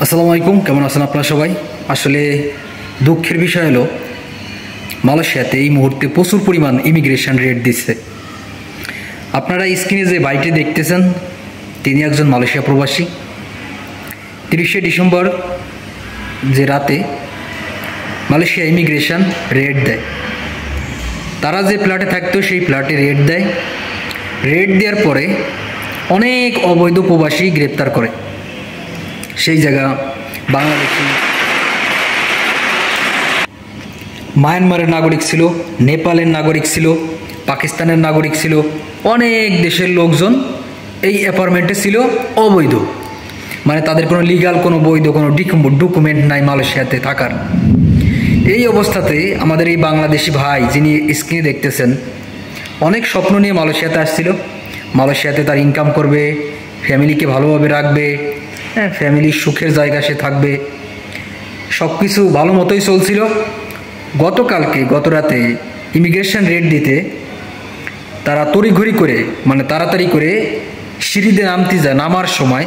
আসসালামু আলাইকুম, কেমন আছেন আপনারা সবাই? আসলে দুঃখের বিষয় হলো মালয়েশিয়াতে এই মুহূর্তে প্রচুর পরিমাণ ইমিগ্রেশন রেট দিচ্ছে। আপনারা স্ক্রিনে যে ভাইটি দেখতেছেন তিনি একজন মালয়েশিয়া প্রবাসী। 30শে ডিসেম্বর যে রাতে মালয়েশিয়া ইমিগ্রেশন রেট দেয়। তারা যে ফ্ল্যাটে থাকতো সেই ফ্ল্যাটে রেট দেয়। রেট দেওয়ার পরে অনেক অবৈধ প্রবাসী গ্রেপ্তার করে। সেই জায়গা বাংলাদেশি, মায়ানমারের নাগরিক ছিল, নেপালের নাগরিক ছিল, পাকিস্তানের নাগরিক ছিল, অনেক দেশের লোকজন এই অ্যাপার্টমেন্টে ছিল অবৈধ। মানে তাদের কোনো লিগাল কোনো বৈধ কোনো ডকুমেন্ট নাই মালয়েশিয়াতে থাকার। এই অবস্থাতে আমাদের এই বাংলাদেশি ভাই যিনি স্ক্রিনে দেখতেছেন অনেক স্বপ্ন নিয়ে মালয়েশিয়াতে আসছিল। মালয়েশিয়াতে তার ইনকাম করবে, ফ্যামিলিকে ভালোভাবে রাখবে, হ্যাঁ, ফ্যামিলির সুখের জায়গা সে থাকবে, সব কিছু ভালো মতোই চলছিল। গত রাতে ইমিগ্রেশন রেট দিতে তারা তড়িঘড়ি করে মানে তাড়াতাড়ি করে সিঁড়িতে নামার সময়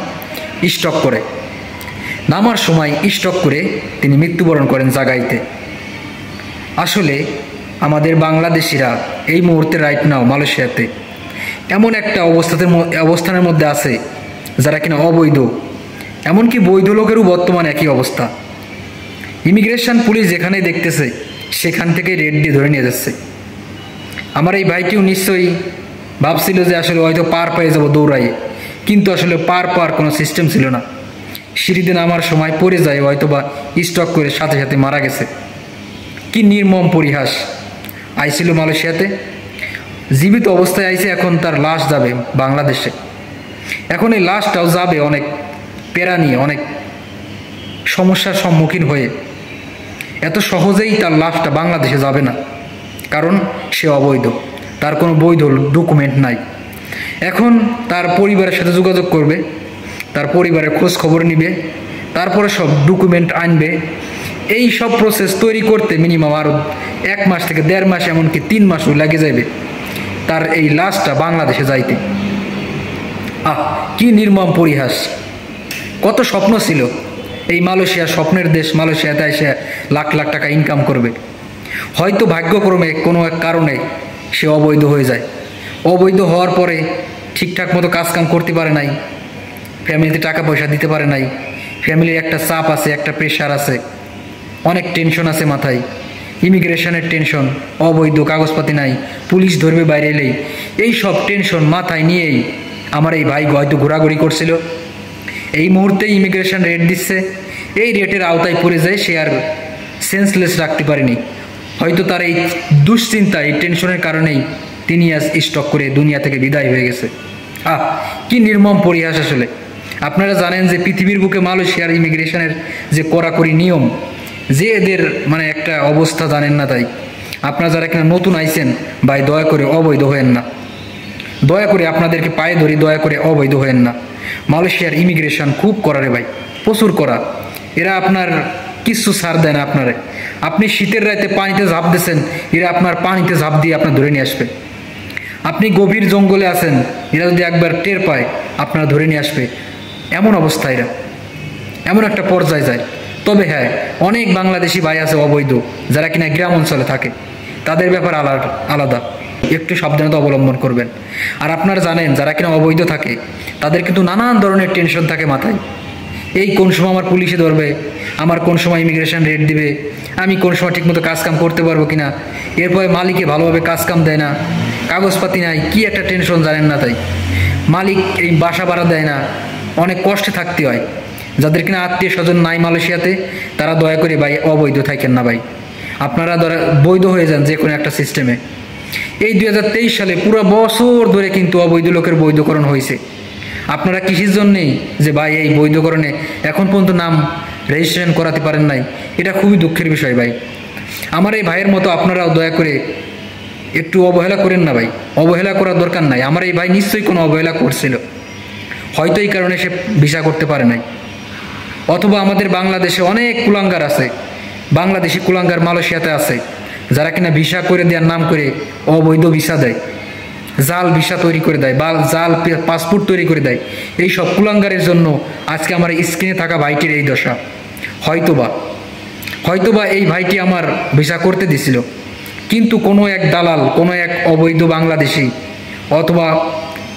স্টক করে তিনি মৃত্যুবরণ করেন জায়গাতে। আসলে আমাদের বাংলাদেশিরা এই মুহূর্তে রাইট নাও মালয়েশিয়াতে এমন একটা অবস্থানের মধ্যে আছে যারা কিনা অবৈধ, এমনকি বৈধ লোকেরও বর্তমানে একই অবস্থা। ইমিগ্রেশন পুলিশ যেখানে দেখতেছে সেখান থেকে রেড দিয়ে ধরে নিয়ে যাচ্ছে। আমার এই ভাইটিও নিশ্চয়ই ভাবছিল যে আসলে হয়তো পার পেয়ে যাবো দৌড়াইয়ে, কিন্তু আসলে পার কোনো সিস্টেম ছিল না। সিঁড়িতে নামার সময় পড়ে যায়, হয়তো বা স্টক করে সাথে সাথে মারা গেছে। কি নির্মম পরিহাস! আইছিল মালয়েশিয়াতে, জীবিত অবস্থায় আইছে, এখন তার লাশ যাবে বাংলাদেশে। এখন এই লাশটাও যাবে অনেক পেরা নিয়ে, অনেক সমস্যার সম্মুখীন হয়ে। এত সহজেই তার লাশটা বাংলাদেশে যাবে না, কারণ সে অবৈধ, তার কোনো বৈধ ডকুমেন্ট নাই। এখন তার পরিবারের সাথে যোগাযোগ করবে, তার পরিবারের খোঁজ খবর নিবে, তারপরে সব ডকুমেন্ট আনবে। এই সব প্রসেস তৈরি করতে মিনিমাম আরও 1 মাস থেকে 1.5 মাস, এমনকি 3 মাসও লেগে যাবে তার এই লাশটা বাংলাদেশে যাইতে। কি নির্মম পরিহাস! কত স্বপ্ন ছিল এই মালয়েশিয়া, স্বপ্নের দেশ, মালয়েশিয়াতে এসে লাখ লাখ টাকা ইনকাম করবে। হয়তো ভাগ্যক্রমে কোনো এক কারণে সে অবৈধ হয়ে যায়। অবৈধ হওয়ার পরে ঠিকঠাক মতো কাজকাম করতে পারে নাই, ফ্যামিলিতে টাকা পয়সা দিতে পারে নাই, ফ্যামিলির একটা চাপ আছে, একটা প্রেশার আছে, অনেক টেনশন আছে মাথায়, ইমিগ্রেশনের টেনশন, অবৈধ কাগজপাতি নাই, পুলিশ ধরবে বাইরে এলেই। এই সব টেনশন মাথায় নিয়েই আমার এই ভাই হয়তো ঘোরাঘুরি করছিল। এই মুহূর্তে ইমিগ্রেশন রেট দিচ্ছে, এই রেটের আওতায় পড়ে যায়, সে আর সেন্সলেস রাখতে পারেনি। হয়তো তার এই দুশ্চিন্তা, এই টেনশনের কারণেই তিনি আজ স্টক করে দুনিয়া থেকে বিদায় হয়ে গেছে। কি নির্মম পরিহাস! আসলে আপনারা জানেন যে পৃথিবীর বুকে মালয়েশিয়ার ইমিগ্রেশনের যে কড়াকড়ি নিয়ম, যে এদের মানে একটা অবস্থা জানেন না। তাই আপনারা যারা কিনা নতুন আইছেন ভাই, দয়া করে অবৈধ হয়েন না, দয়া করে আপনাদেরকে পায়ে ধরি, দয়া করে অবৈধ হয়েন না। মালয়েশিয়ার ইমিগ্রেশন খুব কড়া রে ভাই, প্রচুর কড়া। এরা আপনার কিচ্ছু ছাড় দেয় না আপনারে। আপনি শীতের রাতে পানিতে ঝাঁপ দিয়েছেন, এরা আপনার পানিতে ঝাঁপ দিয়ে আপনার ধরে নিয়ে আসবে। আপনি গভীর জঙ্গলে আছেন, এরা যদি একবার টের পায় আপনারা ধরে নিয়ে আসবে। এমন অবস্থা, এরা এমন একটা পর্যায়ে যায়। তবে হ্যাঁ, অনেক বাংলাদেশি ভাই আছে অবৈধ, যারা কিনা গ্রাম অঞ্চলে থাকে, তাদের ব্যাপার আলাদা, একটু সাবধানতা অবলম্বন করবেন। আর আপনারা জানেন যারা কিনা অবৈধ থাকে তাদের কিন্তু নানান ধরনের টেনশন থাকে মাথায়। এই কোন সময় আমার পুলিশে ধরবে, আমার কোন সময় ইমিগ্রেশন রেট দিবে, আমি কোন সময় ঠিকমতো কাজকাম করতে পারবো কিনা, এরপরে মালিকে ভালোভাবে কাজকাম দেয় না, কাগজপাতি নাই, কি একটা টেনশন জানেন না। তাই মালিক এই বাসা ভাড়া দেয় না, অনেক কষ্টে থাকতে হয়। যাদের কিনা আত্মীয় স্বজন নাই মালয়েশিয়াতে, তারা দয়া করে ভাই অবৈধ থাকেন না ভাই। আপনারা বৈধ হয়ে যান যে কোনো একটা সিস্টেমে। এই 2023 সালে পুরো বছর ধরে কিন্তু অবৈধ লোকের বৈধকরণ হয়েছে। আপনারা কিসের জন্যেই যে ভাই এই বৈধকরণে এখন পর্যন্ত নাম রেজিস্ট্রেশন করাতে পারেন নাই, এটা খুবই দুঃখের বিষয় ভাই। আমার এই ভাইয়ের মতো আপনারাও দয়া করে একটু অবহেলা করেন না ভাই, অবহেলা করার দরকার নাই। আমার এই ভাই নিশ্চয়ই কোনো অবহেলা করছিল, হয়তো এই কারণে সে ভিসা করতে পারে নাই। অথবা আমাদের বাংলাদেশে অনেক কুলাঙ্গার আছে, বাংলাদেশি কুলাঙ্গার মালয়েশিয়াতে আছে, যারা কিনা ভিসা করে দেওয়ার নাম করে অবৈধ ভিসা দেয়, জাল ভিসা তৈরি করে দেয় বা জাল পাসপোর্ট তৈরি করে দেয়। এই সব কুলাঙ্গারের জন্য আজকে আমার স্ক্রিনে থাকা ভাইটির এই দশা। হয়তোবা এই ভাইটি আমার ভিসা করতে দিছিল, কিন্তু কোনো এক দালাল, কোনো এক অবৈধ বাংলাদেশি অথবা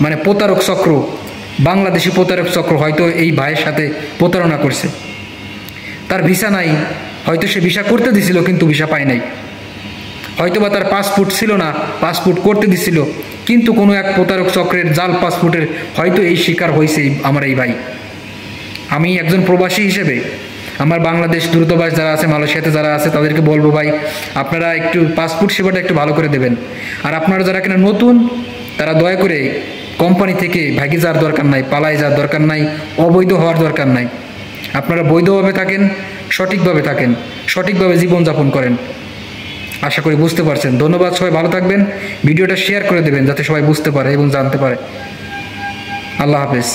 মানে প্রতারক চক্র, বাংলাদেশি প্রতারক চক্র হয়তো এই ভাইয়ের সাথে প্রতারণা করছে। তার ভিসা নাই, হয়তো সে ভিসা করতে দিছিল কিন্তু ভিসা পায় নাই। হয়তোবা তার পাসপোর্ট ছিল না, পাসপোর্ট করতে দিছিল, কিন্তু কোনো এক প্রতারক চক্রের জাল পাসপোর্টের হয়তো এই শিকার হয়েছে আমার এই ভাই। আমি একজন প্রবাসী হিসেবে আমার বাংলাদেশ দূতাবাস যারা আছে, মালয়েশিয়াতে যারা আছে, তাদেরকে বলবো ভাই আপনারা একটু পাসপোর্ট সেবাটা একটু ভালো করে দেবেন। আর আপনারা যারা কিনা নতুন, তারা দয়া করে কোম্পানি থেকে ভাগে যাওয়ার দরকার নাই, পালায় যাওয়ার দরকার নাই, অবৈধ হওয়ার দরকার নাই। আপনারা বৈধভাবে থাকেন, সঠিকভাবে থাকেন, সঠিকভাবে জীবনযাপন করেন। আশা করি বুঝতে পারছেন। ধন্যবাদ, সবাই ভালো থাকবেন। ভিডিওটা শেয়ার করে দেবেন যাতে সবাই বুঝতে পারে এবং জানতে পারে। আল্লাহ হাফেজ।